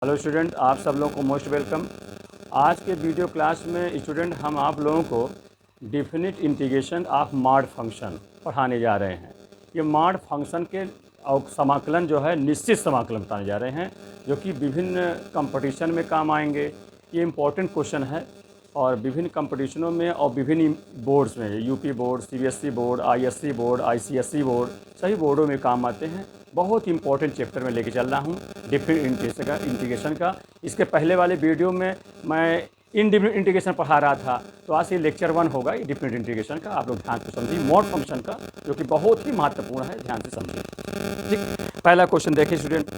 Hello student, आप सब लोगों को मोस्ट वेलकम। आज के वीडियो क्लास में स्टूडेंट हम आप लोगों को definite integration of mod function पढ़ाने जा रहे हैं। ये मॉड फंक्शन के समाकलन जो है निश्चित समाकलन बताने जा रहे हैं, जो कि विभिन्न कंपटीशन में काम आएंगे। ये इम्पोर्टेंट क्वेश्चन है और विभिन्न कंपटीशनों में और विभिन्न बोर्ड्स में, UP board, CBSE board, ISC board, ICSE board, सभी बोर्डों में काम आते हैं। बहुत इंपॉर्टेंट चैप्टर में लेके चल रहा हूँ डिफरेंट इंटीग्रेशन का। इसके पहले वाले वीडियो में मैं इनडिफरेंट इंटीग्रेशन पढ़ा रहा था, तो आज से लेक्चर 1 होगा ये डिफरेंट इंटीग्रेशन का। आप लोग ध्यान से समझिए, मॉड फंक्शन का, जो कि बहुत ही महत्वपूर्ण है, ध्यान से समझिए। ठीक, पहला क्वेश्चन देखिए स्टूडेंट।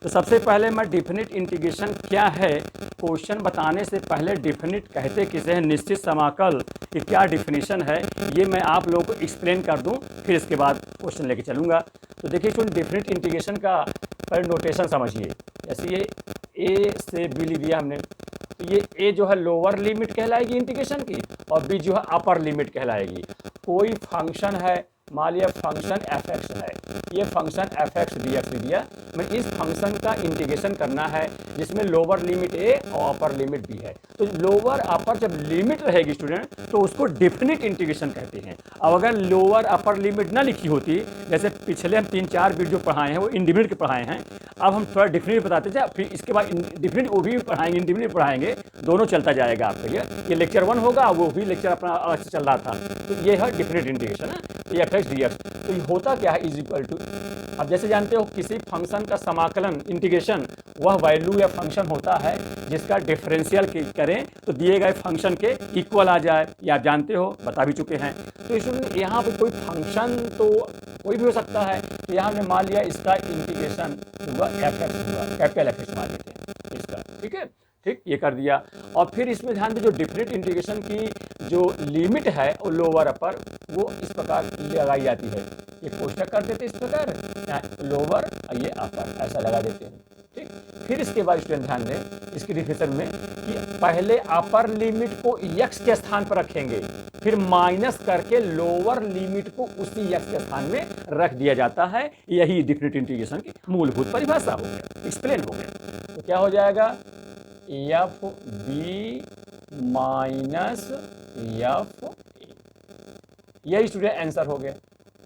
तो सबसे पहले मैं डिफिनिट इंटीग्रेशन क्या है क्वेश्चन बताने से पहले डिफिनिट कहते किसे हैं, निश्चित समाकल की क्या डिफिनीशन है, ये मैं आप लोगों को एक्सप्लेन कर दूं, फिर इसके बाद क्वेश्चन लेके चलूँगा। तो देखिए स्टूडेंट, डिफिनिट इंटीग्रेशन का पहले नोटेशन समझिए। जैसे ये ए से बी लिख दिया हमने, तो ये ए जो है लोअर लिमिट कहलाएगी इंटीग्रेशन की, और बी जो है अपर लिमिट कहलाएगी। कोई फंक्शन है, मान लिया फंक्शन एफ एक्स है, ये function F X D x दिया, मैं इस फंक्शन का इंटीग्रेशन करना है जिसमें लोअर लिमिट ए और अपर लिमिट बी है। तो लोअर अपर जब लिमिट रहेगी स्टूडेंट, तो उसको डिफिनिट इंटीग्रेशन कहते हैं। अब अगर लोअर अपर लिमिट ना लिखी होती, जैसे पिछले हम 3-4 वीडियो पढ़ाए हैं वो इंडिफिनिट के पढ़ाए हैं, अब हम थोड़ा डिफिनिट बताते जाए, फिर इसके बाद डिफिनिट वो भी पढ़ाएंगे, इंडिफिनिट पढ़ाएंगे, दोनों चलता जाएगा आपके लिए। ये लेक्चर 1 होगा, वो भी लेक्चर अपना अलग से चल रहा था। तो ये है डिफिनिट इंटीग्रेशन है, तो एफ एक्स डी एक्स। तो ये होता क्या है, इज इक्वल टू, अब जैसे जानते हो किसी फंक्शन का समाकलन इंटीग्रेशन वह वैल्यू या फंक्शन होता है जिसका डिफरेंशियल करें तो दिए गए फंक्शन के इक्वल आ जाए। ये आप जानते हो, बता भी चुके हैं। तो इसमें यहाँ पे कोई फंक्शन तो कोई भी हो सकता है, तो यहाँ हमने मान लिया इसका इंटीग्रेशन हुआ एफ एक्स हुआ, कैपिटल एफ एक्स मान लेते हैं इसका, ठीक है। ठीक, ये कर दिया। और फिर इसमें ध्यान दें, जो डिफिनिट इंटीग्रेशन की जो लिमिट है वो लोअर अपर, वो इस प्रकार लगाई जाती है। ये कोष्टक कर देते इस प्रकार, लोअर ये अपर ऐसा लगा देते हैं। ठीक, फिर इसके बाद स्टूडेंट ध्यान दें इसकी डिफिनेशन में कि पहले अपर लिमिट को यक्स के स्थान पर रखेंगे, फिर माइनस करके लोअर लिमिट को उसी यक्स के स्थान में रख दिया जाता है। यही डिफिनिट इंटीग्रेशन की मूलभूत परिभाषा हो गया, एक्सप्लेन हो गया। तो क्या हो जाएगा, F B minus F A, यही स्टूडेंट आंसर हो गया।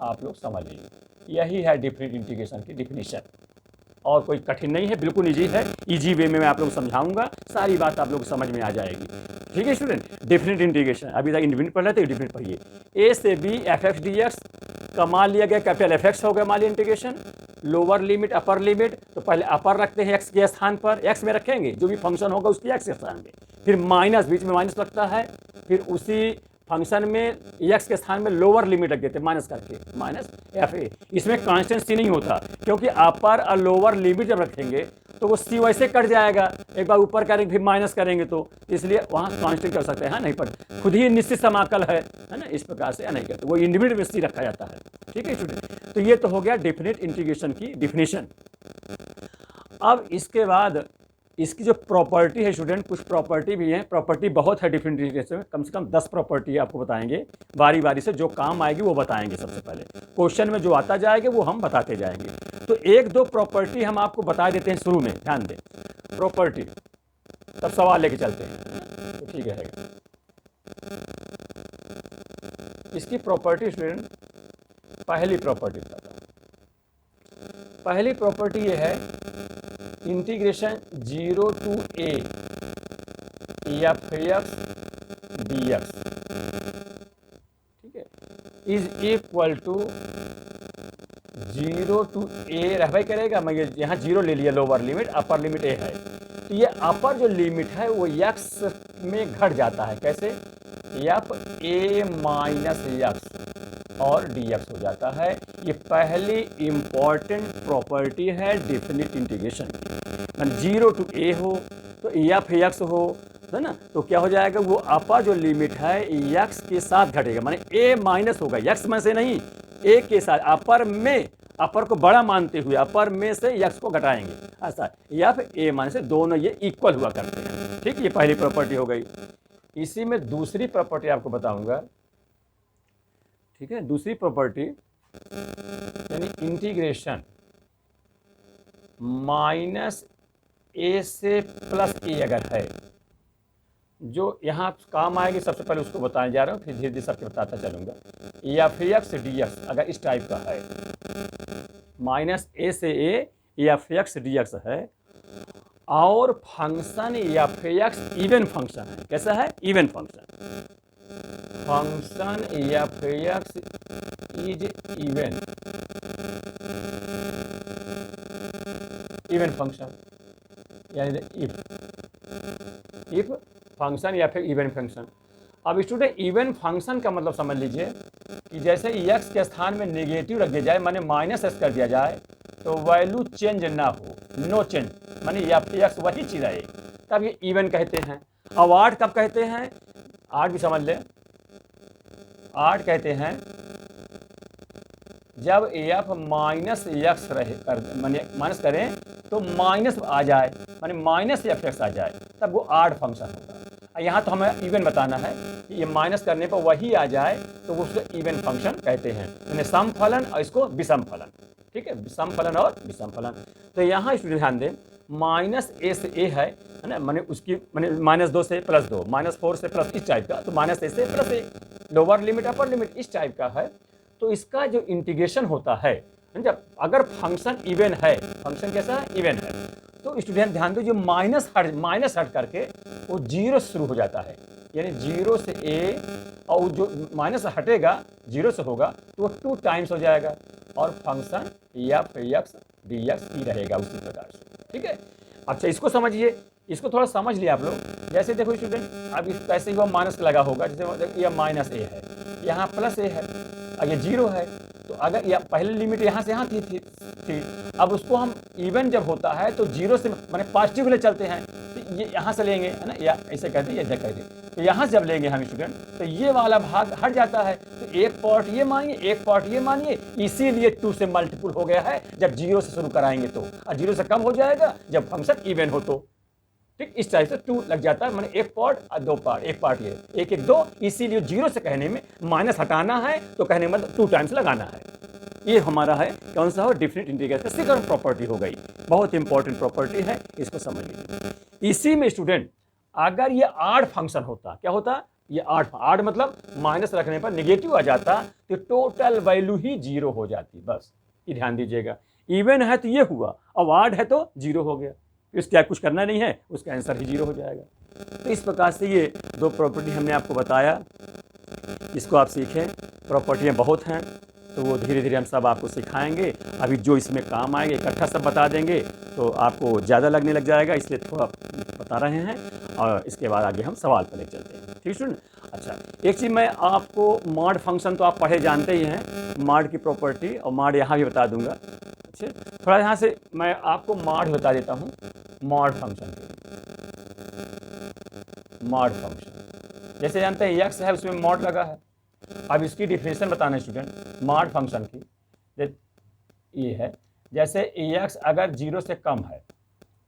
आप लोग समझ लीजिए, यही है डिफिनिट इंटीग्रेशन की डिफिनीशन, और कोई कठिन नहीं है, बिल्कुल इजी है। इजी वे में मैं आप लोग समझाऊंगा, सारी बात आप लोग समझ में आ जाएगी। ठीक है स्टूडेंट, डिफिनिट इंटीग्रेशन अभी तक इंडिफिनिट पढ़ रहे थे, डिफिनिट पढ़िए। ए से B F X D X का मान लिया गया कैपिटल एफ एक्स हो गया, मान लिया integration. Lower limit upper limit, तो पहले अपर रखते हैं एक्स के स्थान पर, एक्स में रखेंगे जो भी फंक्शन होगा उसकी एक्स के स्थान पे, फिर माइनस, बीच में माइनस लगता है, फिर उसी फंक्शन में एक्स के स्थान में लोअर लिमिट रख देते हैं माइनस करके, माइनस एफ ए। इसमें कांस्टेंट सी नहीं होता, क्योंकि अपर और लोअर लिमिट जब रखेंगे तो वो सी वैसे कट जाएगा, एक बार ऊपर करेंगे फिर माइनस करेंगे, तो इसलिए वहाँ कांस्टेंट कर सकते हैं, नहीं पर खुद ही निश्चित समाकल है ना, इस प्रकार से नहीं करते, वो इंडिविजुअल में सी रखा जाता है। ठीक है स्टूडेंट, तो ये तो हो गया डिफिनिट इंटीग्रेशन की डिफिनीशन। अब इसके बाद इसकी जो प्रॉपर्टी है स्टूडेंट, कुछ प्रॉपर्टी भी है, प्रॉपर्टी बहुत है डिफरेंट इंटीग्रेशन में, कम से कम 10 प्रॉपर्टी आपको बताएंगे, बारी बारी से जो काम आएगी वो बताएंगे। सबसे पहले क्वेश्चन में जो आता जाएगा वो हम बताते जाएंगे। तो 1-2 प्रॉपर्टी हम आपको बता देते हैं शुरू में, ध्यान दें प्रॉपर्टी, तब सवाल लेके चलते हैं, तो ठीक है। इसकी प्रॉपर्टी स्टूडेंट, पहली प्रॉपर्टी बताता हूं। पहली प्रॉपर्टी ये है, integration 0 to A F X D X, ठीक है, is equal to 0 to A रहबे करेगा। मैं यहाँ 0 ले लिया lower limit, upper limit A है, तो ये अपर जो लिमिट है वो एक्स में घट जाता है, कैसे, एफ ए माइनस एक्स और डी एक्स हो जाता है। ये पहली इंपॉर्टेंट प्रॉपर्टी है डिफिनिट इंटीग्रेशन की। 0 टू ए हो तो एफ एक्स हो, है ना, तो क्या हो जाएगा, वो अपर जो लिमिट है एक्स के साथ घटेगा, माने ए माइनस होगा, एक्स में से नहीं, ए के साथ, अपर में, अपर को बड़ा मानते हुए अपर में से एक्स को घटाएंगे, ऐसा एफ ए माइनस से दोनों ये इक्वल हुआ करते हैं। ठीक, ये पहली प्रॉपर्टी हो गई। इसी में दूसरी प्रॉपर्टी आपको बताऊंगा, ठीक है। दूसरी प्रॉपर्टी यानी इंटीग्रेशन माइनस ए से प्लस ए अगर है, जो यहाँ काम आएगी सबसे पहले उसको बताने जा रहा हूँ, फिर धीरे धीरे सबके बताता चलूँगा। या फिर एक्स डी एक्स अगर इस टाइप का है, माइनस ए से ए या फिर एक्स डी एक्स है, और फंक्शन या फिर एक्स इवन फंक्शन है। कैसा है? Even function. फंक्शन या फिर x is even, even function यानी इफ फंक्शन या फिर इवन फंक्शन। अब स्टूडेंट इवन फंक्शन का मतलब समझ लीजिए कि जैसे एक्स के स्थान में नेगेटिव रख दिया जाए, माने माइनस एक्स कर दिया जाए, तो वैल्यू चेंज ना हो, नो चेंज, माने या फिर एक्स वही चीज रहे, तब ये इवन कहते हैं। अब आठ कब कहते हैं? आठ भी समझ लें, आठ कहते हैं जब एफ माइनस एक्स रहे माने माइनस करें तो माइनस आ जाए, माने माइनस एफ एक्स आ जाए, तब वो आड फंक्शन होगा। यहाँ तो हमें इवन बताना है कि ये माइनस करने पर वही आ जाए तो वो उसको इवन फंक्शन कहते हैं, यानी सम फलन और इसको विषम फलन। ठीक है, सम फलन और विषम फलन। तो यहाँ स्टूडेंट ध्यान दें, माइनस ए से ए है ना, माने उसकी माने -2 से +2, -4 से प्लस इस टाइप का, तो माइनस ए से प्लस ए, लोअर लिमिट अपर लिमिट इस टाइप का है। तो इसका जो इंटीग्रेशन होता है, जब अगर फंक्शन इवन है, फंक्शन कैसा है? इवन है, तो स्टूडेंट ध्यान दो, जो माइनस हट करके वो जीरो से शुरू हो जाता है, यानी जीरो से ए, और जो माइनस हटेगा जीरो से होगा तो वो 2 टाइम्स हो जाएगा, और function F X D X ही रहेगा उसी प्रकार से। ठीक है, अच्छा इसको समझिए, इसको थोड़ा समझ लिया आप लोग। जैसे देखो स्टूडेंट, अब इस पैसे को माइनस लगा होगा, जैसे ये माइनस ए है, यहाँ प्लस ए है, अगर जीरो है, तो अगर या पहले लिमिट यहाँ से यहाँ थी, अब उसको हम इवन जब होता है तो जीरो से माने पॉजिटिव के लिए चलते हैं, तो ये यहाँ से लेंगे है ना, या ऐसे कहते हैं, ऐसे कहते हैं, तो यहाँ से जब लेंगे हम स्टूडेंट तो ये वाला भाग हट जाता है, तो एक पार्ट ये मानिए, एक पार्ट ये मानिए, इसीलिए 2 से मल्टीपुल हो गया है जब जीरो से शुरू कराएंगे तो, और जीरो से कम हो जाएगा जब फंक्शन इवन हो तो। ठीक, इस टाइप से 2 लग जाता है, मैंने एक पार्ट और 2 पार्ट, एक पार्ट ये, एक एक 2, इसीलिए जीरो से कहने में माइनस हटाना है तो कहने में 2 टाइम्स लगाना है। ये हमारा है कौन सा हो? डिफिनिट इंटीग्रल सेकंड प्रॉपर्टी हो गई, बहुत इंपॉर्टेंट प्रॉपर्टी है, इसको समझ लीजिए। इसी में स्टूडेंट अगर ये आड फंक्शन होता, क्या होता? ये आड मतलब माइनस रखने पर निगेटिव आ जाता, तो टोटल वैल्यू ही जीरो हो जाती, बस ये ध्यान दीजिएगा। इवन है तो ये हुआ, अब आड है तो जीरो हो गया, इसका कुछ करना नहीं है, उसका आंसर ही जीरो हो जाएगा। तो इस प्रकार से ये 2 प्रॉपर्टी हमने आपको बताया, इसको आप सीखें। प्रॉपर्टियाँ बहुत हैं, तो वो धीरे धीरे हम सब आपको सिखाएंगे। अभी जो इसमें काम आएंगे इकट्ठा सब बता देंगे तो आपको ज़्यादा लगने लग जाएगा, इसलिए थोड़ा बता रहे हैं, और इसके बाद आगे हम सवाल पर ले चलते हैं। ठीक है। अच्छा, एक चीज़ मैं आपको, मॉड फंक्शन तो आप पढ़े जानते ही हैं, मॉड की प्रॉपर्टी, और मॉड यहाँ भी बता दूंगा। अच्छा, थोड़ा यहाँ से मैं आपको मॉड बता देता हूँ। मॉड फंक्शन, मॉड फंक्शन जैसे जानते हैं एक्स है, उसमें मॉड लगा है। अब इसकी डिफिनेशन बताना है स्टूडेंट मॉड फंक्शन की, ये है जैसे एक्स अगर जीरो से कम है,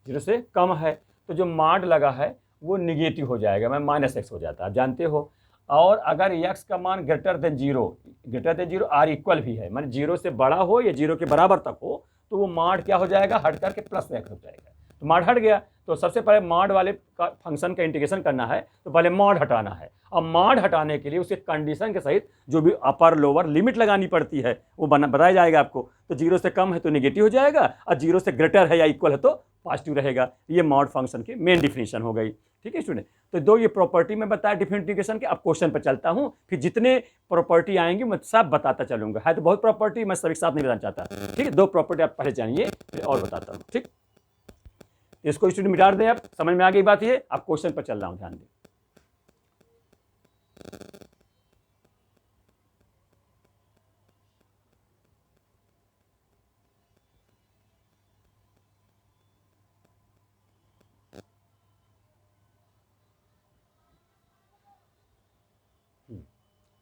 जीरो से कम है, तो जो मॉड लगा है वो निगेटिव हो जाएगा, मैं -x हो जाता है, आप जानते हो। और अगर x का मान greater than zero or equal भी है, माने जीरो से बड़ा हो या जीरो के बराबर तक हो, तो वो मॉड क्या हो जाएगा? हट करके +x हो जाएगा। तो मॉड हट गया, तो सबसे पहले मॉड वाले का फंक्शन का इंटीग्रेशन करना है, तो पहले मॉड हटाना है। अब मॉड हटाने के लिए उसके कंडीशन के सहित जो भी अपर लोअर लिमिट लगानी पड़ती है वो बताया जाएगा आपको। तो जीरो से कम है तो नेगेटिव हो जाएगा, और जीरो से ग्रेटर है या इक्वल है तो पॉजिटिव रहेगा। ये मॉड फंक्शन की मेन डिफिनेशन हो गई। ठीक है स्टूडेंट, तो 2 ये प्रॉपर्टी में बताया डिफरेंट इंटीग्रेशन के। अब क्वेश्चन पर चलता हूँ, फिर जितने प्रॉपर्टी आएंगी मैं सब बताता चलूंगा। है तो बहुत प्रॉपर्टी, मैं सब एक साथ नहीं बताना चाहता। ठीक है, 2 प्रॉपर्टी आप पहले जानिए, फिर और बताता हूँ। ठीक, इसको स्टूडेंट मिटा दें, आप समझ में आ गई बात। ये आप क्वेश्चन पर चल रहा हूँ, ध्यान दें।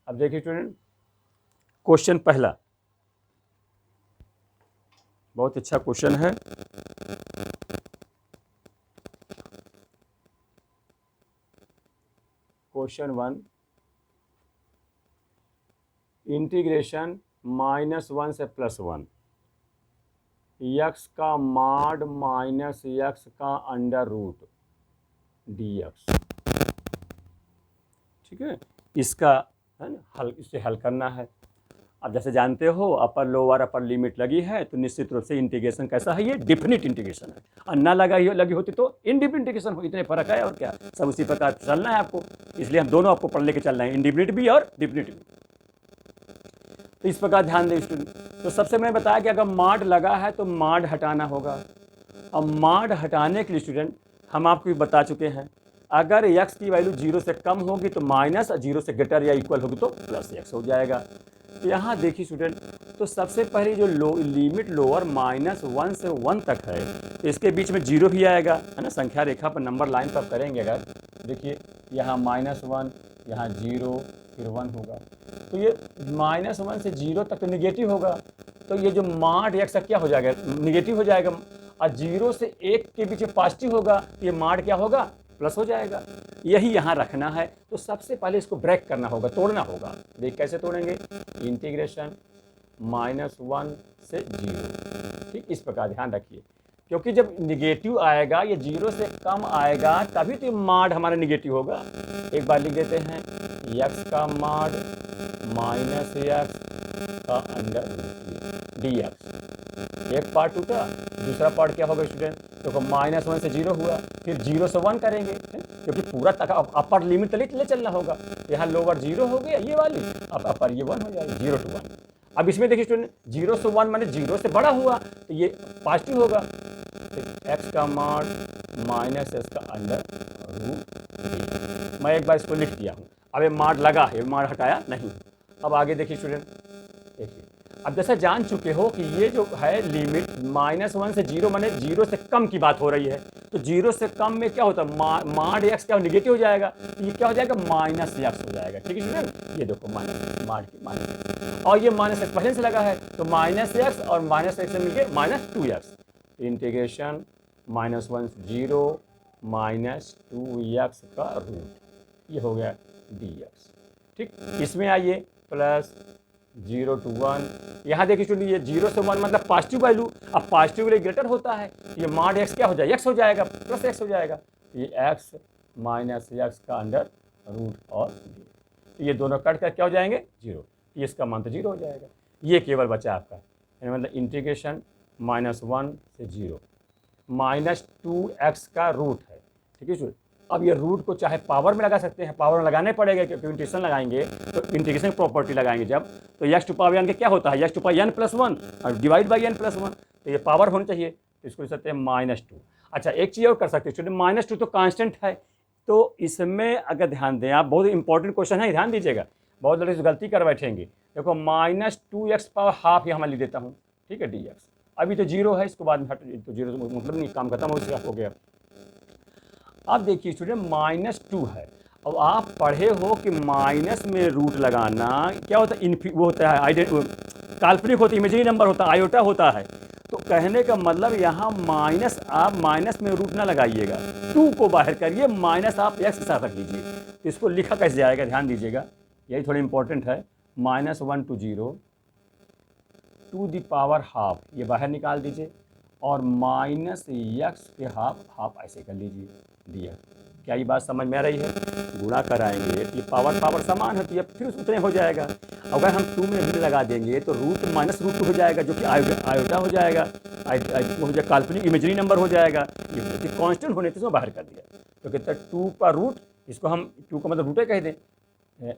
अब देखिए स्टूडेंट, क्वेश्चन पहला बहुत अच्छा क्वेश्चन है। क्वेश्चन 1, इंटीग्रेशन -1 से +1, x का मॉड माइनस x का अंडर रूट dx। ठीक है, इसका है ना हल, इसे हल करना है। अब जैसे जानते हो अपर लोअर अपर लिमिट लगी है तो निश्चित रूप से इंटीग्रेशन कैसा है, ये डिफिनिट इंटीग्रेशन है। और ना लगी होती तो इनडिफिनिट इंटीग्रेशन हो, इतने फर्क है और क्या, सब उसी प्रकार चलना है आपको। इसलिए हम दोनों आपको पढ़ लेके चल रहे हैं, इंडिफिनिट भी और डिफिनिट भी। तो इस प्रकार ध्यान दें स्टूडेंट। तो सबसे मैंने बताया कि अगर मॉड लगा है तो मॉड हटाना होगा। अब मॉड हटाने के लिए स्टूडेंट हम आपको बता चुके हैं, अगर x की वैल्यू 0 से कम होगी तो माइनस, और 0 से ग्रेटर या इक्वल होगी तो प्लस x हो जाएगा। तो यहाँ देखिए स्टूडेंट, तो सबसे पहले जो लिमिट लोअर -1 से 1 तक है, तो इसके बीच में 0 भी आएगा, है ना। संख्या रेखा पर नंबर लाइन पर करेंगे अगर, देखिए यहाँ -1, यहाँ 0, फिर 1 होगा। तो ये -1 से 0 तक तो निगेटिव होगा, तो ये जो मॉड x क्या हो जाएगा, निगेटिव हो जाएगा। और 0 से 1 के बीच में पॉजिटिव होगा, ये मॉड क्या होगा, प्लस हो जाएगा। यही यहाँ रखना है। तो सबसे पहले इसको ब्रेक करना होगा, तोड़ना होगा। देख कैसे तोड़ेंगे, इंटीग्रेशन -1 से 0। ठीक, इस प्रकार ध्यान रखिए, क्योंकि जब निगेटिव आएगा, ये 0 से कम आएगा, तभी तो मॉड हमारा निगेटिव होगा। एक बार लिख देते हैं, x का मॉड माइनस x का अंडर रूट dx। एक पार्ट टूटा, दूसरा पार्ट क्या होगा स्टूडेंट, देखो -1 से 0 हुआ, फिर 0 से 1 करेंगे, क्योंकि पूरा तक अपर लिमिट ले चलना होगा। यहाँ लोअर 0 हो गया ये वाली, अब अपर ये 1 हो जाएगी, 0 to 1। अब इसमें देखिए स्टूडेंट, 0 से 1 माने 0 से बड़ा हुआ, तो ये पॉजिटिव होगा। तो x का मॉड माइनस x का अंडर रूट। मैं एक बार इसको लिख दिया हूँ। अब ये मॉड लगा है, मॉड हटाया नहीं। अब आगे देखिए स्टूडेंट, देखिए अब जैसा जान चुके हो कि ये जो है लिमिट -1 से 0 माने 0 से कम की बात हो रही है। तो 0 से कम में क्या होता है, मॉड x क्या निगेटिव हो जाएगा, तो ये क्या हो जाएगा, -x हो जाएगा। ठीक है स्टूडेंट, ये देखो मॉड की माइनस, और ये -x पहले से लगा है, तो -x और -x से मिलके -2x। इंटीग्रेशन -1 से 0 -2x का रूट, ये हो गया dx। ठीक, इसमें आइए प्लस 0 to 1। यहाँ देखिए स्टूडेंट, ये 0 से 1 मतलब पॉजिटिव वैल्यू। अब पॉजिटिव वैल्यू ग्रेटर होता है, ये मॉड x क्या हो जाएगा, x हो जाएगा, प्लस x हो जाएगा। ये x माइनस x का अंडर रूट और तो ये दोनों कट कर क्या हो जाएंगे, 0। ये इसका मान तो 0 हो जाएगा। ये केवल बचा आपका, मतलब इंटीग्रेशन -1 से 0 -2x का रूट है। ठीक है स्टूडेंट, अब ये रूट को चाहे पावर में लगा सकते हैं, पावर में लगाने पड़ेगा, क्योंकि इंटीग्रेशन लगाएंगे तो इंटीग्रेशन प्रॉपर्टी लगाएंगे जब, तो x टू पावर n के क्या होता है, x टू पावर n + 1 और डिवाइड बाई n + 1, तो ये पावर होनी चाहिए, तो इसको लिख सकते हैं -2। अच्छा, एक चीज़ और कर सकते हैं स्टूडेंट, -2 तो कांस्टेंट है, तो इसमें अगर ध्यान दें आप, बहुत इंपॉर्टेंट क्वेश्चन है, ध्यान दीजिएगा, बहुत लोग गलती कर बैठेंगे। देखो -2x पावर हाफ यहाँ मैं लिख देता हूँ, ठीक है, dx। अभी तो 0 है, इसको बाद में हट, तो 0 मतलब नहीं, काम खत्म हो गया। अब देखिए स्टूडेंट, -2 है। अब आप पढ़े हो कि माइनस में रूट लगाना क्या होता है, वो होता है काल्पनिक होता है, इमेजिनरी नंबर होता है, आयोटा होता है। तो कहने का मतलब यहाँ माइनस, आप माइनस में रूट ना लगाइएगा, 2 को बाहर करिए, माइनस आप x के साथ रख लीजिए। तो इसको लिखा कैसे जाएगा, ध्यान दीजिएगा, यही थोड़ी इंपॉर्टेंट है। -1 to 0 to the power half, ये बाहर निकाल दीजिए, और -x के हाफ ऐसे कर लीजिए, दिया। क्या ये बात समझ में आ रही है, गुणा कराएंगे, ये पावर समान होती है, फिर उतने हो जाएगा। अगर हम 2 में भी लगा देंगे तो रूट -√2 हो जाएगा, जो कि आयोटा हो जाएगा, हो जाएगा, काल्पनिक इमेजरी नंबर हो जाएगा। ये कांस्टेंट होने से बाहर कर दिया, तो कहते हैं 2 का रूट, इसको हम 2 का मतलब रूटे कह दें,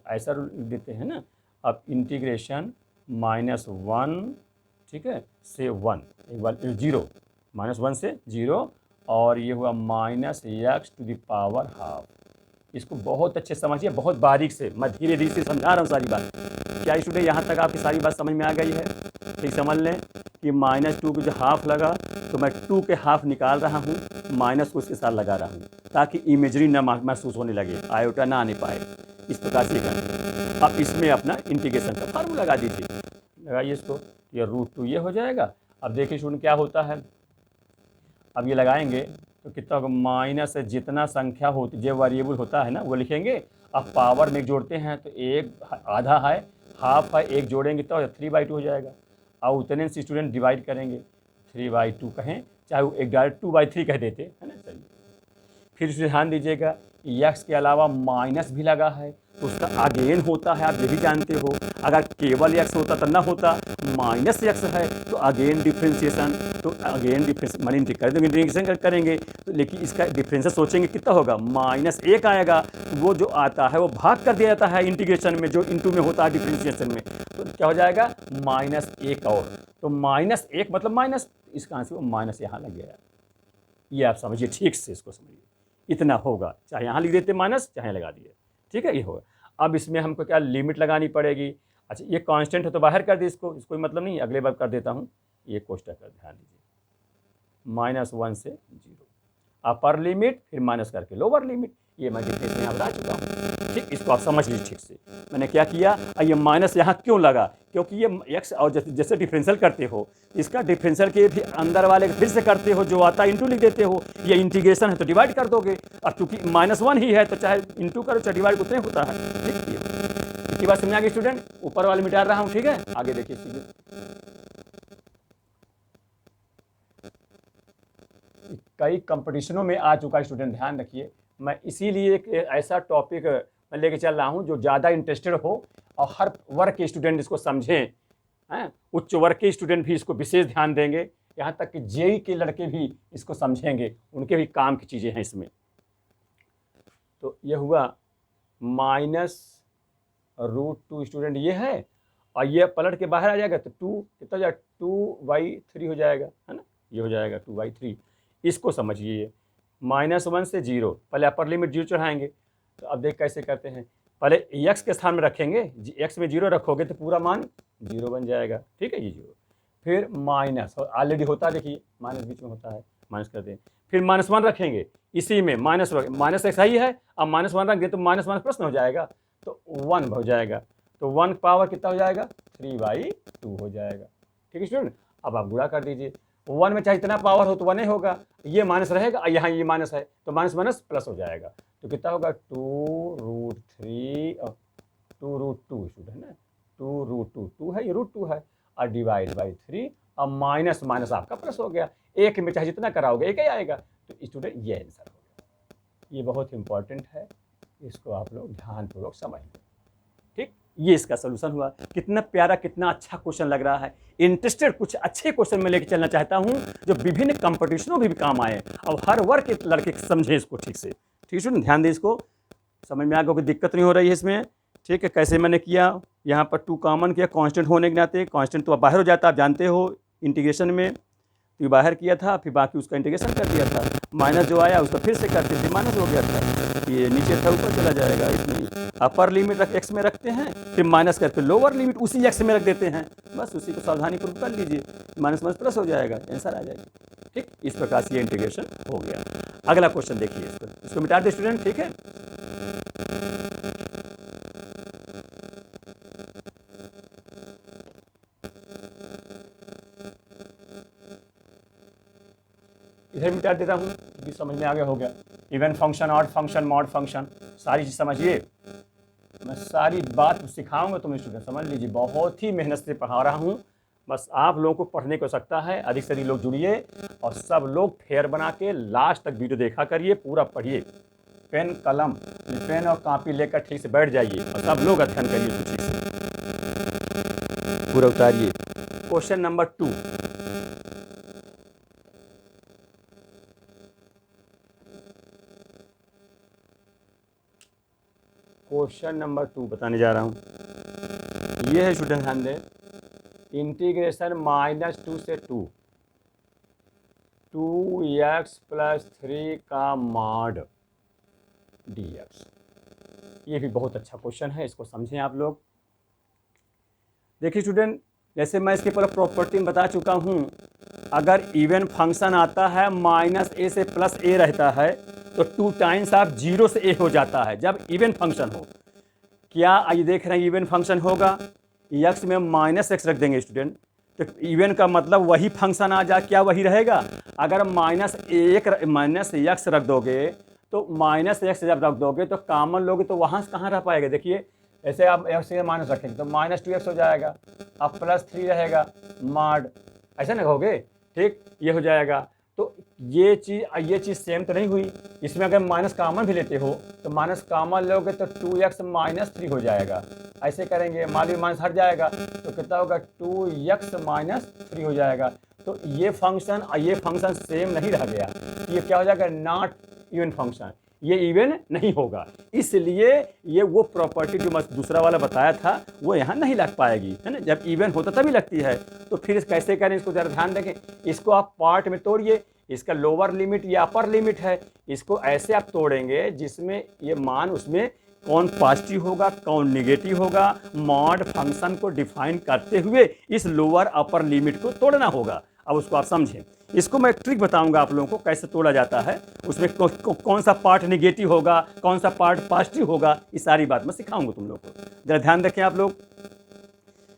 ऐसा देते हैं ना। अब इंटीग्रेशन -1, ठीक है, से 1, एक बार 0, -1 से 0, और ये हुआ -x to the power half. इसको बहुत अच्छे समझिए, बहुत बारीक से, मैं धीरे धीरे से समझा रहा हूँ सारी बात। क्या स्टूडेंट यहाँ तक आपकी सारी बात समझ में आ गई है? ठीक, समझ लें कि -2 को जो हाफ लगा, तो मैं 2 के हाफ निकाल रहा हूँ, माइनस को उसके साथ लगा रहा हूँ, ताकि इमेजरी ना महसूस होने लगे, आयोटा ना आने पाए। इस प्रकार से करना। अब इसमें अपना इंटीग्रेशन का फार्मूला लगा दीजिए, लगाइए इसको, ये √2 ये हो जाएगा। अब देखिए स्टूडेंट क्या होता है, अब ये लगाएंगे तो कितना होगा, माइनस जितना संख्या होती, जो वेरिएबल होता है ना वो लिखेंगे। अब पावर में जोड़ते हैं तो एक आधा है, हाफ है, एक जोड़ेंगे तो 3/2 हो जाएगा। और उतने से स्टूडेंट डिवाइड करेंगे, 3/2 कहें, चाहे वो एक डायरेक्ट 2/3 कह देते, है ना। चलिए फिर से ध्यान दीजिएगा, x के अलावा माइनस भी लगा है तो उसका अगेन होता है, आप ये भी जानते हो। अगर केवल x होता तो ना होता, माइनस x है तो अगेन डिफ्रेंशिएशन, तो अगेन डिफ्रेंस मान इंटीग्रेशन करेंगे तो, लेकिन इसका डिफरेंस सोचेंगे कितना होगा, -1 आएगा। वो जो आता है वो भाग कर दिया जाता है इंटीग्रेशन में, जो इंटू में होता है डिफ्रेंशिएशन में, तो क्या हो जाएगा -1 और, तो -1 मतलब माइनस, इसका आंसर माइनस यहाँ लग गया। ये आप समझिए, ठीक से इसको समझिए, इतना होगा, चाहे यहाँ लिख देते माइनस, चाहे लगा दिए, ठीक है, ये होगा। अब इसमें हमको क्या लिमिट लगानी पड़ेगी। अच्छा ये कांस्टेंट है तो बाहर कर दी इसको मतलब नहीं, अगले बार कर देता हूँ। ये कोष्टक का ध्यान दीजिए, -1 से 0, अपर लिमिट फिर माइनस करके लोअर लिमिट, ये मैं डिफरेंस यहाँ बता चुका हूँ, ठीक। इसको आप समझ लीजिए ठीक से। मैंने क्या किया, ये माइनस यहाँ क्यों लगा, क्योंकि ये x और जैसे डिफरेंशियल करते हो, इसका डिफरेंशियल के भी अंदर वाले फिर से करते हो, जो आता है इंटू लिख देते हो। ये इंटीग्रेशन है तो डिवाइड कर दोगे, और चूंकि -1 ही है तो चाहे इंटू करो चाहे डिवाइड उतने होता है, ठीक। इतनी बात समझ आ गई स्टूडेंट, ऊपर वाले मिटा रहा हूँ, ठीक है। आगे देखिए कई कंपटीशनों में आ चुका है स्टूडेंट, ध्यान रखिए। मैं इसीलिए एक ऐसा टॉपिक मैं लेके चल रहा हूँ जो ज़्यादा इंटरेस्टेड हो और हर वर्ग के स्टूडेंट इसको समझें, हैं। उच्च वर्ग के स्टूडेंट भी इसको विशेष ध्यान देंगे, यहाँ तक कि जेई के लड़के भी इसको समझेंगे, उनके भी काम की चीज़ें हैं इसमें। तो ये हुआ -√2 स्टूडेंट, ये है, और ये पलट के बाहर आ जाएगा तो 2 कितना हो जाएगा, 2/3 हो जाएगा, है ना। ये हो जाएगा 2/3। इसको समझिए, -1 से 0, पहले अपर लिमिट 0 चढ़ाएंगे। तो अब देख कैसे करते हैं, पहले x के स्थान में रखेंगे, x में 0 रखोगे तो पूरा मान 0 बन जाएगा, ठीक है, ये 0। फिर माइनस, और ऑलरेडी होता है, देखिए माइनस बीच में होता है, माइनस कर दें। फिर -1 रखेंगे, इसी में माइनस x ही है, अब -1 रख दे तो -1 प्रश्न हो जाएगा, तो 1 हो जाएगा, तो 1 पावर कितना हो जाएगा, 3/2 हो जाएगा, ठीक है स्टूडेंट। अब आप गुणा कर दीजिए, 1 में चाहे इतना पावर हो तो 1 ही होगा, ये माइनस रहेगा, यहाँ ये माइनस है तो माइनस माइनस प्लस हो जाएगा, तो कितना होगा 2√3 और 2√2 स्टूडेंट है ना, 2√2 है, ये √2 है, और डिवाइड बाई 3, और माइनस माइनस आपका प्लस हो गया। एक में चाहे जितना कराओगे एक ही आएगा, तो स्टूडेंट ये आंसर हो गया। ये बहुत इंपॉर्टेंट है, इसको आप लोग ध्यानपूर्वक समझ लें, ठीक। ये इसका सोल्यूशन हुआ। कितना प्यारा, कितना अच्छा क्वेश्चन लग रहा है। इंटरेस्टेड कुछ अच्छे क्वेश्चन में लेके चलना चाहता हूँ जो विभिन्न कंपटीशनों में भी काम आए, और हर वर्ग के लड़के समझे इसको ठीक से, ठीक है। ध्यान दें, इसको समझ में आ गया, कोई दिक्कत नहीं हो रही है इसमें, ठीक है। कैसे मैंने किया, यहाँ पर 2 कॉमन किया, कांस्टेंट होने के नाते, कांस्टेंट तो बाहर हो जाता है, आप जानते हो इंटीग्रेशन में, तो ये बाहर किया था, फिर बाकी उसका इंटीग्रेशन कर दिया था, माइनस जो आया उसका फिर से करते थे, माइनस हो गया था, ये नीचे था ऊपर चला जाएगा, इसमें अपर लिमिट x में रखते हैं, फिर माइनस करके लोअर लिमिट उसी x में रख देते हैं, बस उसी को सावधानीपूर्वक कर लीजिए, माइनस माइनस प्लस हो जाएगा, आंसर आ जाएगा, ठीक। इस प्रकार से ये इंटीग्रेशन हो गया। अगला क्वेश्चन देखिए, इसको मिटा दे स्टूडेंट, ठीक है। इधर मिटा देता हूँ क्योंकि समझ में आगे हो गया। Even function, odd function, mod function, सारी चीज़ समझिए, मैं सारी बात सिखाऊंगा तुम्हें स्टूडेंट, समझ लीजिए, बहुत ही मेहनत से पढ़ा रहा हूँ। बस आप लोगों को पढ़ने को सकता है, अधिक से अधिक लोग जुड़िए और सब लोग फेयर बना के लास्ट तक वीडियो देखा करिए, पूरा पढ़िए, पेन कलम, पेन और कॉपी लेकर ठीक से बैठ जाइए और सब लोग अध्ययन करिए तो ठीक से पूरा उतारिए। क्वेश्चन नंबर 2, क्वेश्चन नंबर 2 बताने जा रहा हूँ। ये है स्टूडेंट, ध्यान दें, इंटीग्रेशन -2 से 2x + 3 का मॉड dx। ये भी बहुत अच्छा क्वेश्चन है, इसको समझें आप लोग। देखिए स्टूडेंट, जैसे मैं इसके पूरा प्रॉपर्टी बता चुका हूँ, अगर इवन फंक्शन आता है -a से +a रहता है तो 2 टाइम्स आप 0 से a हो जाता है जब इवन फंक्शन हो। क्या आइए देख रहे हैं, इवन फंक्शन होगा, x में -x रख देंगे स्टूडेंट, तो इवन का मतलब वही फंक्शन आ जा, क्या वही रहेगा। अगर -x रख दोगे तो -x जब रख दोगे तो कॉमन लोगे तो वहाँ से कहाँ रह पाएगा। देखिए ऐसे आप x से रखेंगे तो -2x हो जाएगा, अब +3 रहेगा मॉड, ऐसा ना कहोगे, ठीक, ये हो जाएगा। तो ये चीज़ सेम तो नहीं हुई। इसमें अगर माइनस कामन भी लेते हो तो माइनस कामन लोगे तो 2x माइनस 3 हो जाएगा। ऐसे करेंगे, मान लीजिए माइनस हट जाएगा तो कितना होगा, 2x माइनस 3 हो जाएगा। तो ये फंक्शन सेम नहीं रह गया, ये क्या हो जाएगा, नॉट इवन फंक्शन, ये इवन नहीं होगा। इसलिए ये वो प्रॉपर्टी जो मैं दूसरा वाला बताया था वो यहाँ नहीं लग पाएगी, है ना। जब इवन होता तभी लगती है। तो फिर कैसे करें, इसको ज़रा ध्यान रखें। इसको आप पार्ट में तोड़िए, इसका लोअर लिमिट या अपर लिमिट है, इसको ऐसे आप तोड़ेंगे जिसमें ये मान उसमें कौन पॉजिटिव होगा कौन निगेटिव होगा, मॉड फंक्शन को डिफाइन करते हुए इस लोअर अपर लिमिट को तोड़ना होगा। अब उसको आप समझें। इसको मैं एक ट्रिक बताऊंगा आप लोगों को कैसे तोड़ा जाता है, उसमें कौन सा पार्ट निगेटिव होगा कौन सा पार्ट पॉजिटिव होगा, ये सारी बात मैं सिखाऊंगा तुम लोग को। जरा ध्यान रखें आप लोग।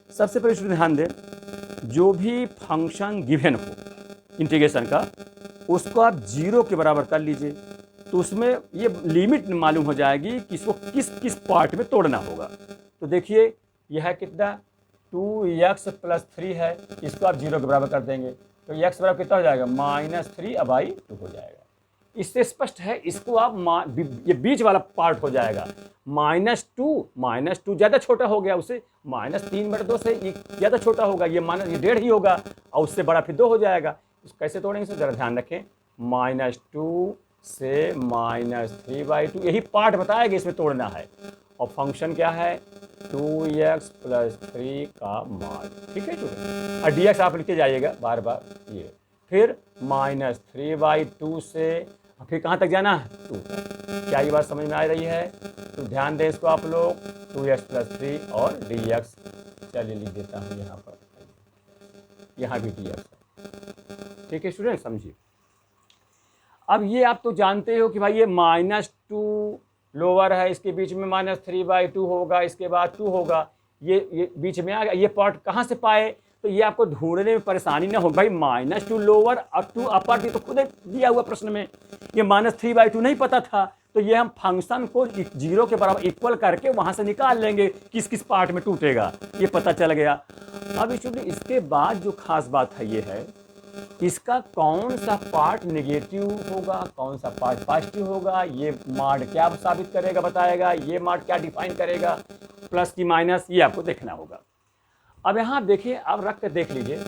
सबसे पहले स्टूडेंट ध्यान दें, जो भी फंक्शन गिवन हो इंटीग्रेशन का, उसको आप 0 के बराबर कर लीजिए, तो उसमें ये लिमिट मालूम हो जाएगी कि इसको किस किस पार्ट में तोड़ना होगा। तो देखिए यह है कितना, 2x प्लस 3 है, इसको आप 0 के बराबर कर देंगे तो x बराबर कितना हो जाएगा, -3/2 हो जाएगा। इससे स्पष्ट है, इसको आप ये बीच वाला पार्ट हो जाएगा, -2 ज़्यादा छोटा हो गया, उसे -3/2 से ज़्यादा छोटा होगा, ये 1.5 ही होगा, और उससे बड़ा फिर 2 हो जाएगा। इसको कैसे तोड़ेंगे इसे ज़रा ध्यान रखें, -2 से -3/2 यही पार्ट बताया कि इसमें तोड़ना है। और फंक्शन क्या है, 2x प्लस 3 का मॉड, ठीक है स्टूडेंट। और dx आप लिखते जाइएगा बार बार, ये फिर -3/2 से फिर कहाँ तक जाना है, 2 तक। क्या ये बात समझ में आ रही है? तो ध्यान दें इसको आप लोग, 2x प्लस 3 और dx, चलिए लिख देता हूँ यहाँ पर, यहाँ भी dx, ठीक है स्टूडेंट, समझिए। अब ये आप तो जानते हो कि भाई ये -2 लोअर है, इसके बीच में -3/2 होगा, इसके बाद 2 होगा, ये बीच में आ गया। ये पार्ट कहाँ से पाए, तो ये आपको ढूंढने में परेशानी ना हो भाई, -2 लोअर और 2 अपर, तो खुद दिया हुआ प्रश्न में, ये -3/2 नहीं पता था, तो ये हम फंक्शन को 0 के बराबर इक्वल करके वहाँ से निकाल लेंगे किस किस पार्ट में टूटेगा, ये पता चल गया। अब स्टूडेंट इसके बाद जो खास बात है ये है, इसका कौन सा पार्ट नेगेटिव होगा कौन सा पार्ट पॉजिटिव होगा, ये मॉड क्या साबित करेगा, बताएगा, ये मॉड क्या डिफाइन करेगा, प्लस की माइनस, ये आपको देखना होगा। अब यहाँ आप देखिए, अब रख कर देख लीजिए,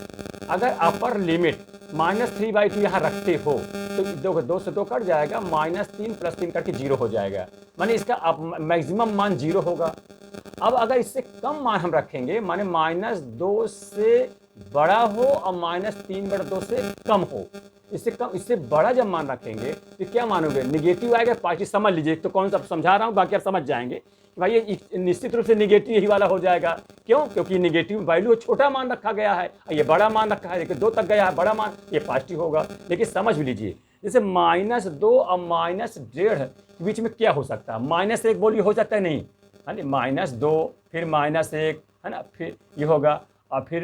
अगर अपर लिमिट -3/2 यहाँ रखते हो तो देखो 2 से 2 कट जाएगा, -3 + 3 करके 0 हो जाएगा, माने इसका मैक्सिमम मान 0 होगा। अब अगर इससे कम मान हम रखेंगे, माने -2 से बड़ा हो और -3/2 से कम हो, इससे कम इससे बड़ा जब मान रखेंगे तो क्या मानोगे, निगेटिव आएगा, पॉजिटिव समझ लीजिए। तो कौन सा समझा रहा हूँ, बाकी आप समझ जाएंगे कि भाई ये निश्चित रूप से निगेटिव ही वाला हो जाएगा। क्यों? क्योंकि निगेटिव वैल्यू छोटा मान रखा गया है, ये बड़ा मान रखा है, लेकिन 2 तक गया है बड़ा मान, ये पॉजिटिव होगा। लेकिन समझ भी लीजिए, जैसे -2 और -1.5 के बीच में क्या हो सकता है, -1 बोलिए हो सकता है नहीं, है ना, -2 फिर -1 है ना, फिर ये होगा, और फिर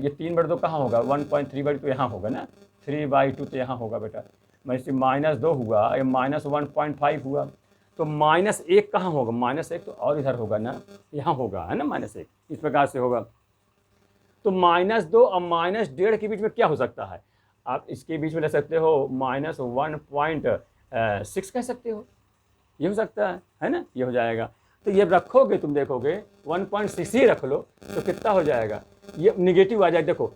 ये 3/2 कहाँ होगा, 1.3/2 तो यहाँ होगा ना, 3/2 तो यहाँ होगा बेटा, वैसे -2 हुआ, ये -1.5 हुआ, तो -1 कहाँ होगा, -1 तो और इधर होगा ना, यहाँ होगा, है ना, -1 इस प्रकार से होगा। तो -2 और -1.5 के बीच में क्या हो सकता है, आप इसके बीच में ले सकते हो -1.6 कह सकते हो, ये हो सकता है ना, ये हो जाएगा। तो ये रखोगे, तुम देखोगे 1.6 ही रख लो तो कितना हो जाएगा, ये निगेटिव आ जाएगा। देखो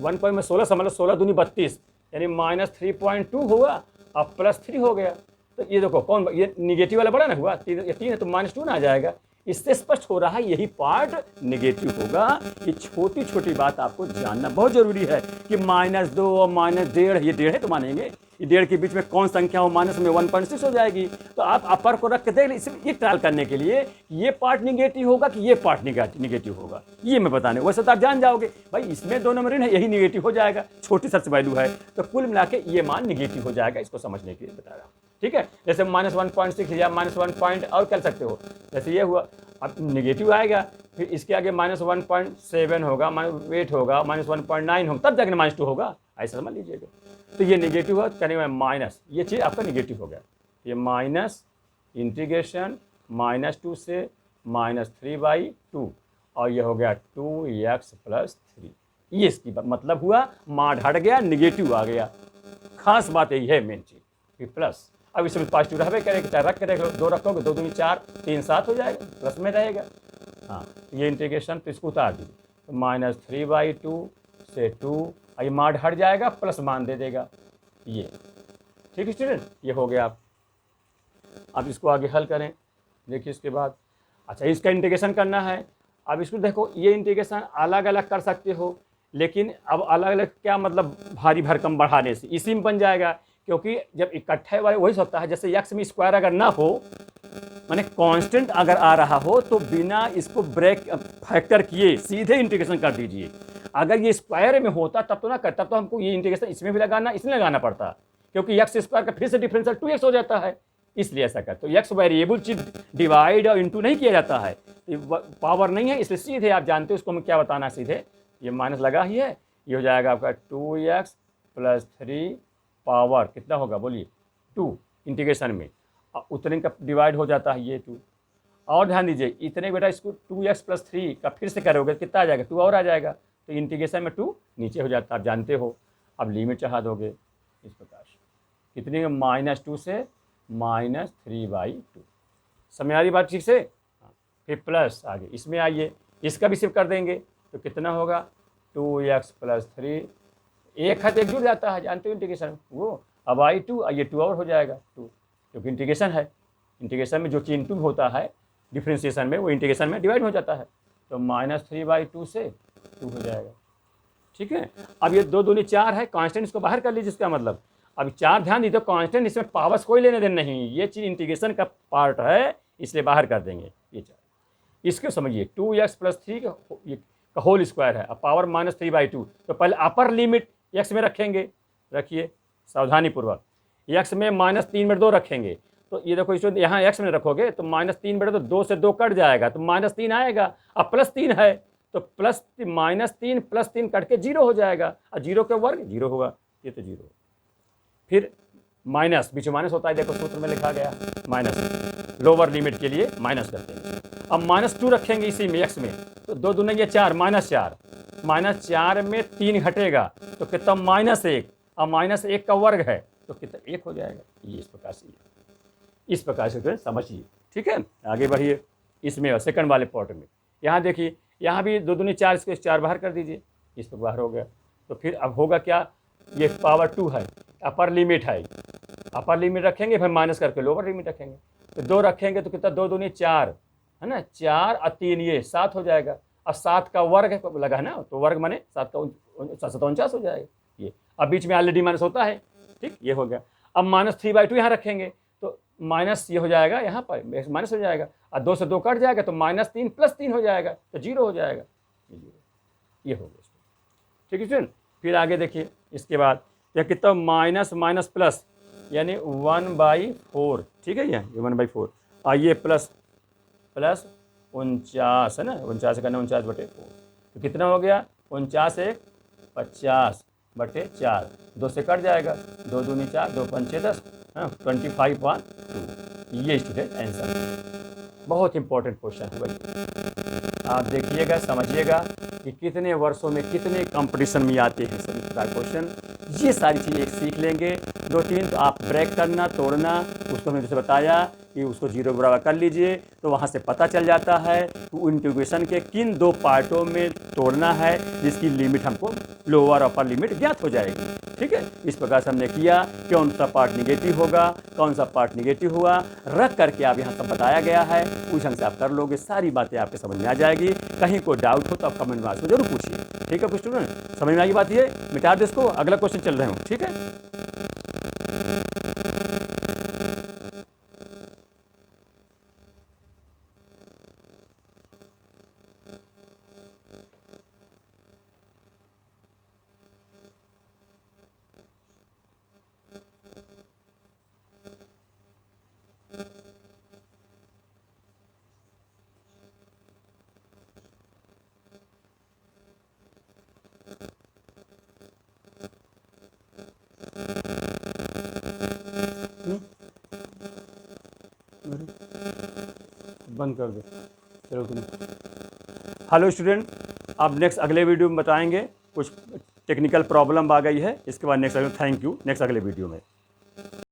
1 में 16 समझ लो, 16 दूनी 32, यानी -3.2 हुआ और +3 हो गया। तो ये देखो कौन, ये निगेटिव वाला बड़ा ना हुआ, 3 है तो -2 ना आ जाएगा। इससे स्पष्ट हो रहा है यही पार्ट निगेटिव होगा। ये छोटी छोटी बात आपको जानना बहुत जरूरी है कि -2 और -1.5, ये 1.5 है तो मानेंगे, ये 1.5 के बीच में कौन संख्या हो, माइनस में 1.6 हो जाएगी। तो आप अपर को रख के देख लीजिए, ये ट्रायल करने के लिए ये पार्ट निगेटिव होगा कि ये पार्ट निगेटिव होगा, ये मैं बताने, वैसे तो आप जान जाओगे भाई इसमें 2 नंबर है, यही निगेटिव हो जाएगा, छोटी सबसे वैल्यू है, तो कुल मिला के ये मान निगेटिव हो जाएगा। इसको समझने के लिए बता रहा हूँ, ठीक है। जैसे -1.6 या -1 पॉइंट और कर सकते हो, जैसे ये हुआ, अब निगेटिव आएगा, फिर इसके आगे -1.7 होगा, -8 होगा, -1.9 होगा, तब जाकर -2 होगा, ऐसा समझ लीजिएगा। तो ये निगेटिव हो, कहने में माइनस, ये चीज़ आपका निगेटिव हो गया, ये माइनस इंटीग्रेशन -2 से -3/2, और ये हो गया 2x + 3, ये इसकी मतलब हुआ, माड हट गया, निगेटिव आ गया। खास बात यही है मेन चीज। फिर प्लस, अब इसमें पॉजिटिव रहबे करेगा, चाहे रख के दो रखोगे, 2 दूनी 4, 3 7 हो जाएगा, प्लस में रहेगा। हाँ, ये इंटीग्रेशन, तो इसको उतार दीजिए, तो -3/2 से 2, ये माड हट जाएगा, प्लस मान दे देगा ये। ठीक है स्टूडेंट, ये हो गया। अब इसको आगे हल करें, देखिए इसके बाद। अच्छा, इसका इंटीग्रेशन करना है। अब इसको देखो, ये इंटीग्रेशन अलग अलग कर सकते हो, लेकिन अब अलग अलग क्या मतलब, भारी भरकम बढ़ाने से इसी में बन जाएगा, क्योंकि जब इकट्ठे वाले वही होता है, जैसे एक्स में स्क्वायर अगर ना हो, माने कांस्टेंट अगर आ रहा हो, तो बिना इसको ब्रेक फैक्टर किए सीधे इंटीग्रेशन कर दीजिए। अगर ये स्क्वायर में होता तब तो ना करता, तब तो हमको ये इंटीग्रेशन इसमें भी लगाना, इसमें लगाना पड़ता, क्योंकि एक्स स्क्वायर का फिर से डिफरेंशियल 2x हो जाता है, इसलिए ऐसा कर। तो एक्स वेरिएबल चीज डिवाइड और इंटू नहीं किया जाता है, पावर नहीं है, इसलिए सीधे आप जानते हो उसको हमें क्या बताना है, सीधे ये माइनस लगा ही है, ये हो जाएगा आपका 2x + 3 पावर कितना होगा बोलिए 2, इंटीग्रेशन में उतने का डिवाइड हो जाता है ये 2। और ध्यान दीजिए, इतने बेटा इसको 2x + 3 का फिर से करोगे कितना आ जाएगा, 2 और आ जाएगा, तो इंटीग्रेशन में 2 नीचे हो जाता है, आप जानते हो। अब लिमिट चढ़ा दोगे इस प्रकार से, कितनी -2 से -3/2। समझ आ रही बात ठीक से। फिर प्लस आगे इसमें आइए, इसका भी सिर्फ कर देंगे, तो कितना होगा 2x + 3, एक हाथ एक जुड़ जाता है, जानते हो इंटीग्रेशन वो। अब i2, ये 2 और हो जाएगा 2, क्योंकि इंटीग्रेशन है, इंटीग्रेशन में जो चीज इंटू होता है डिफ्रेंशिएशन में, वो इंटीग्रेशन में डिवाइड हो जाता है, तो -3/2 से 2 हो जाएगा। ठीक है, अब ये 2 दूनी 4 है, कांस्टेंट इसको बाहर कर लीजिए, इसका मतलब अब 4 ध्यान दीजिए, कांस्टेंट इसमें पावर्स कोई लेने देने नहीं, ये चीज इंटीग्रेशन का पार्ट है, इसलिए बाहर कर देंगे ये 4। इसको समझिए, 2x + 3 का होल स्क्वायर है, अब पावर -3/2, तो पहले अपर लिमिट x में रखेंगे, रखिए सावधानी पूर्वक, x में -3/2 रखेंगे, तो ये देखो इसको यहाँ x में रखोगे तो -3/2, 2 से 2 कट जाएगा, तो -3 आएगा। अब +3 है, तो -3 + 3 कट के 0 हो जाएगा, और 0 के वर्ग 0 होगा, ये तो 0। फिर माइनस, बीच में माइनस होता है, देखो सूत्र में लिखा गया माइनस, लोअर लिमिट के लिए माइनस करते हैं। अब -2 रखेंगे इसी में x में, तो 2 दूने ये 4, -4 में 3 घटेगा, तो कितना -1, अब -1 का वर्ग है, तो कितना 1 हो जाएगा। ये इस प्रकार से समझिए। ठीक है, आगे बढ़िए, इसमें सेकंड वाले पार्ट में, यहाँ देखिए, यहाँ भी 2 दूनी 4, इसको 4 बाहर कर दीजिए, इस पर बाहर हो गया, तो फिर अब होगा क्या, ये पावर 2 है, अपर लिमिट है, अपर लिमिट रखेंगे, फिर माइनस करके लोअर लिमिट रखेंगे, तो 2 रखेंगे, तो कितना 2 दूनी 4 है ना, 4 और 3 ये 7 हो जाएगा, और 7 का वर्ग लगा है ना, तो वर्ग माने 7 का 49 हो जाएगा ये। अब बीच में ऑलरेडी माइनस होता है, ठीक, ये हो गया। अब -3/2 यहाँ रखेंगे, तो माइनस ये हो जाएगा, यहाँ पर माइनस हो जाएगा, और 2 से 2 कट जाएगा, तो -3 + 3 हो जाएगा, तो 0 हो जाएगा, ये हो गया। ठीक है स्टूडेंट, फिर आगे देखिए, इसके बाद यह कितना माइनस प्लस, यानी 1/4, ठीक है, ये 1/4, और ये प्लस 49 है ना, 49 करना 49/4, तो कितना हो गया 49 × 50/4, 2 से कट जाएगा, 2 दूनी 4, 2 पंचे 10, 25/2। ये स्टूडेंट आंसर। बहुत इंपॉर्टेंट क्वेश्चन है भाई, आप देखिएगा, समझिएगा कि कितने वर्षों में कितने कंपटीशन में आते हैं सभी प्रकार क्वेश्चन। ये सारी चीज़ें एक सीख लेंगे, 2-3 तो आप ब्रेक करना, तोड़ना, उसको मैंने जैसे बताया कि उसको 0 के बराबर कर लीजिए, तो वहाँ से पता चल जाता है कि इंटीग्रेशन के किन 2 पार्टों में तोड़ना है, जिसकी लिमिट हमको लोअर अपर लिमिट ज्ञात हो जाएगी। ठीक है, इस प्रकार से हमने किया, कौन सा पार्ट निगेटिव होगा, कौन सा पार्ट निगेटिव हुआ, रख करके आप यहाँ सब बताया गया है, उस ढंग से आप कर लोगे, सारी बातें आपके समझ में आ जाएगी। कहीं कोई डाउट हो तो आप कमेंट बॉक्स में जरूर पूछिए। ठीक है कुछ स्टूडेंट, समझ में आई बात, ये मिटा दो इसको, अगला क्वेश्चन चल रहे हो। ठीक है, बंद कर दो, चलो तुम। हेलो स्टूडेंट, अब नेक्स्ट अगले वीडियो में बताएंगे कुछ टेक्निकल प्रॉब्लम आ गई है। इसके बाद नेक्स्ट थैंक यू, नेक्स्ट अगले वीडियो में।